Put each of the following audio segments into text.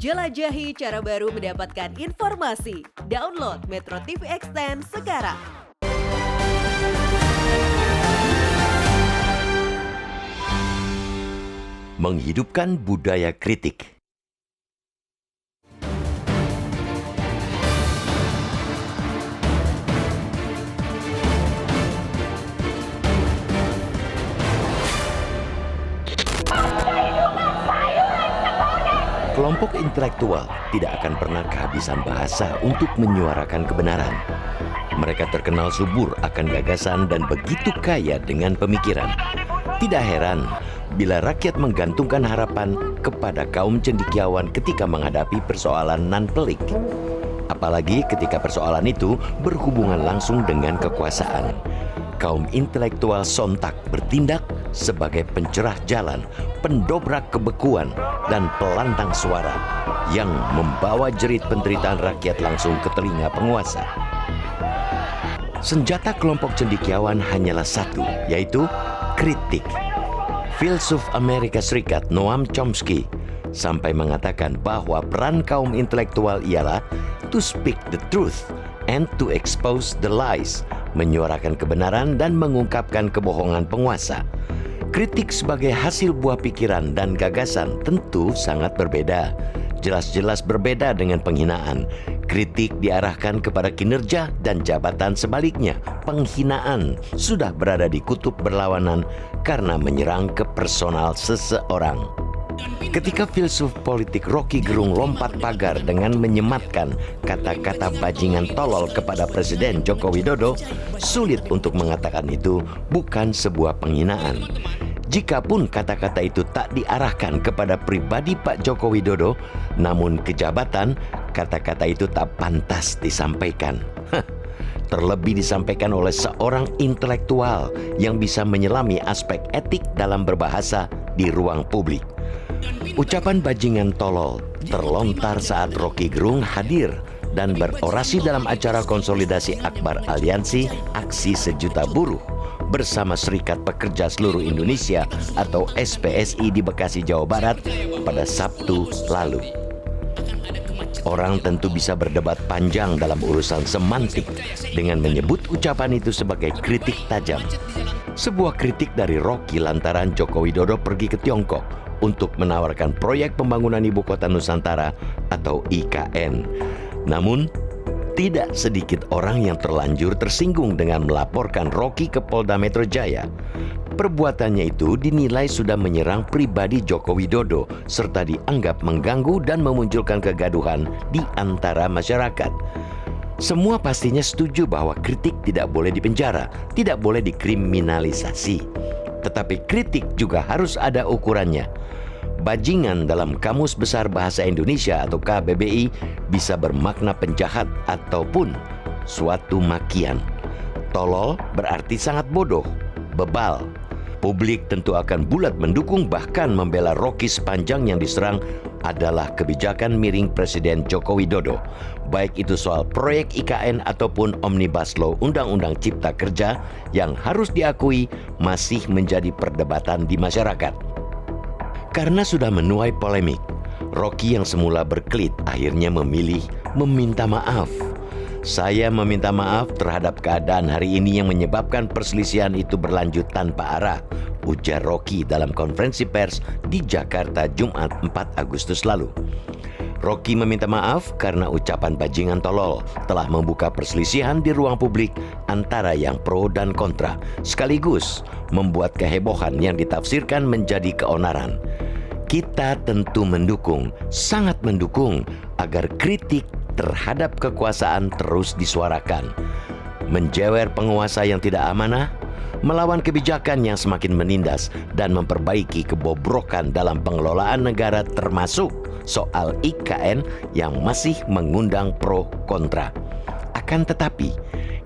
Jelajahi cara baru mendapatkan informasi. Download Metro TV Extend sekarang. Menghidupkan budaya kritik. Kelompok intelektual tidak akan pernah kehabisan bahasa untuk menyuarakan kebenaran. Mereka terkenal subur akan gagasan dan begitu kaya dengan pemikiran. Tidak heran bila rakyat menggantungkan harapan kepada kaum cendekiawan ketika menghadapi persoalan nan pelik. Apalagi ketika persoalan itu berhubungan langsung dengan kekuasaan. Kaum intelektual sontak bertindak sebagai pencerah jalan, pendobrak kebekuan, dan pelantang suara yang membawa jerit penderitaan rakyat langsung ke telinga penguasa. Senjata kelompok cendekiawan hanyalah satu, yaitu kritik. Filsuf Amerika Serikat Noam Chomsky sampai mengatakan bahwa peran kaum intelektual ialah to speak the truth and to expose the lies, menyuarakan kebenaran dan mengungkapkan kebohongan penguasa. Kritik sebagai hasil buah pikiran dan gagasan tentu sangat berbeda. Jelas-jelas berbeda dengan penghinaan. Kritik diarahkan kepada kinerja dan jabatan, sebaliknya penghinaan sudah berada di kutub berlawanan karena menyerang ke personal seseorang. Ketika filsuf politik Rocky Gerung lompat pagar dengan menyematkan kata-kata bajingan tolol kepada Presiden Joko Widodo, sulit untuk mengatakan itu bukan sebuah penghinaan. Jikapun kata-kata itu tak diarahkan kepada pribadi Pak Joko Widodo, namun ke jabatan, kata-kata itu tak pantas disampaikan. Terlebih disampaikan oleh seorang intelektual yang bisa menyelami aspek etik dalam berbahasa di ruang publik. Ucapan bajingan tolol terlontar saat Rocky Gerung hadir dan berorasi dalam acara konsolidasi akbar aliansi Aksi Sejuta Buruh bersama Serikat Pekerja Seluruh Indonesia atau SPSI di Bekasi, Jawa Barat pada Sabtu lalu. Orang tentu bisa berdebat panjang dalam urusan semantik dengan menyebut ucapan itu sebagai kritik tajam. Sebuah kritik dari Rocky lantaran Joko Widodo pergi ke Tiongkok untuk menawarkan proyek pembangunan Ibu Kota Nusantara atau IKN. Namun, tidak sedikit orang yang terlanjur tersinggung dengan melaporkan Rocky ke Polda Metro Jaya. Perbuatannya itu dinilai sudah menyerang pribadi Joko Widodo serta dianggap mengganggu dan memunculkan kegaduhan di antara masyarakat. Semua pastinya setuju bahwa kritik tidak boleh dipenjara, tidak boleh dikriminalisasi. Tetapi kritik juga harus ada ukurannya. Bajingan dalam Kamus Besar Bahasa Indonesia atau KBBI bisa bermakna penjahat ataupun suatu makian. Tolol berarti sangat bodoh, bebal. Publik tentu akan bulat mendukung bahkan membela Rocky sepanjang yang diserang adalah kebijakan miring Presiden Joko Widodo. Baik itu soal proyek IKN ataupun Omnibus Law Undang-Undang Cipta Kerja yang harus diakui masih menjadi perdebatan di masyarakat. Karena sudah menuai polemik, Rocky yang semula berkelit akhirnya memilih meminta maaf. Saya meminta maaf terhadap keadaan hari ini yang menyebabkan perselisihan itu berlanjut tanpa arah, ujar Rocky dalam konferensi pers di Jakarta Jumat 4 Agustus lalu. Rocky meminta maaf karena ucapan bajingan tolol telah membuka perselisihan di ruang publik antara yang pro dan kontra, sekaligus membuat kehebohan yang ditafsirkan menjadi keonaran. Kita tentu mendukung, sangat mendukung agar kritik terhadap kekuasaan terus disuarakan. Menjewer penguasa yang tidak amanah, melawan kebijakan yang semakin menindas dan memperbaiki kebobrokan dalam pengelolaan negara termasuk soal IKN yang masih mengundang pro kontra. Akan tetapi,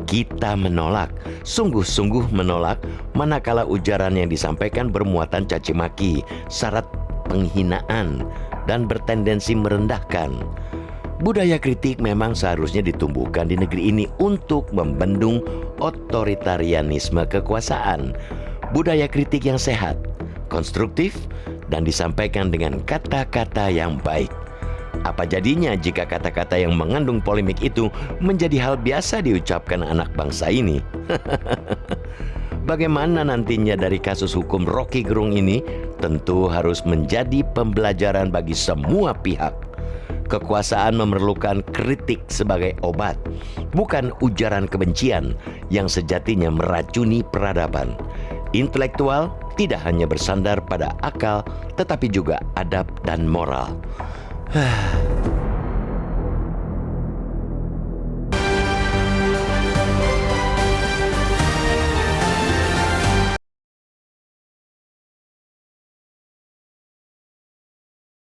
kita menolak, sungguh-sungguh menolak manakala ujaran yang disampaikan bermuatan caci maki, syarat penghinaan, dan bertendensi merendahkan. Budaya kritik memang seharusnya ditumbuhkan di negeri ini untuk membendung otoritarianisme kekuasaan. Budaya kritik yang sehat, konstruktif, dan disampaikan dengan kata-kata yang baik. Apa jadinya jika kata-kata yang mengandung polemik itu menjadi hal biasa diucapkan anak bangsa ini? Bagaimana nantinya dari kasus hukum Rocky Gerung ini tentu harus menjadi pembelajaran bagi semua pihak. Kekuasaan memerlukan kritik sebagai obat, bukan ujaran kebencian yang sejatinya meracuni peradaban. Intelektual tidak hanya bersandar pada akal, tetapi juga adab dan moral.